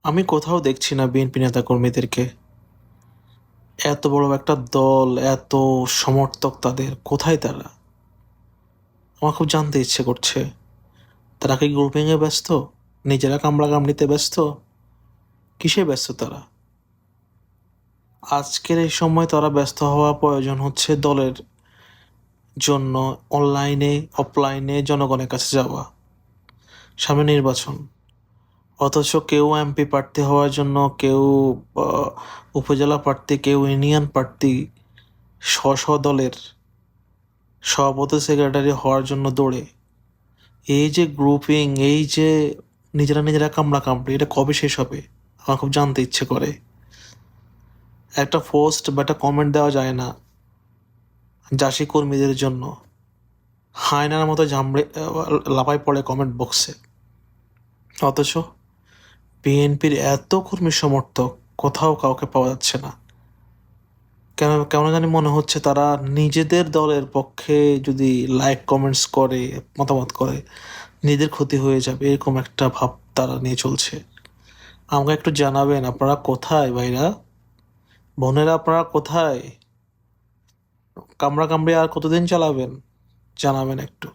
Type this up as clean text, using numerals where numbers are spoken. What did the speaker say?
আমি কোথাও দেখছি না বিএনপি নেতাকর্মীদেরকে। এত বড় একটা দল, এত সমর্থক তাদের, কোথায় তারা? আমার খুব জানতে ইচ্ছে করছে। তারা কি গ্রুপিংয়ে ব্যস্ত? নিজেরা কামড়াকামড়িতে ব্যস্ত? কিসে ব্যস্ত তারা? আজকের এই সময় তারা ব্যস্ত হওয়া প্রয়োজন হচ্ছে দলের জন্য, অনলাইনে অফলাইনে জনগণের কাছে যাওয়া। সামনে নির্বাচন, অথচ কেউ এমপি প্রার্থী হওয়ার জন্য, কেউ উপজেলা প্রার্থী, কেউ ইউনিয়ন প্রার্থী, স্ব স্ব দলের সভাপতি সেক্রেটারি হওয়ার জন্য দৌড়ে। এই যে গ্রুপিং, এই যে নিজেরা নিজেরা কামড়া কামড়ি, এটা কবে শেষ হবে? আমার খুব জানতে ইচ্ছে করে। একটা পোস্ট বা একটা কমেন্ট দেওয়া যায় না জাসি কর্মীদের জন্য? হায়নার মতো ঝামড়ে লাফায় পড়ে কমেন্ট বক্সে। অথচ বিএনপির এত কর্মী সমর্থক, কোথাও কাউকে পাওয়া যাচ্ছে না। কেন জানি মনে হচ্ছে তারা নিজেদের দলের পক্ষে যদি লাইক কমেন্টস করে, মতামত করে, নিজেদের ক্ষতি হয়ে যাবে, এরকম একটা ভাব তারা নিয়ে চলছে। আমাকে একটু জানাবেন আপনারা কোথায় ভাইরা, বোনেরা, আপনারা কোথায়? কামড়া কামড়ি আর কতদিন চালাবেন? জানাবেন একটু।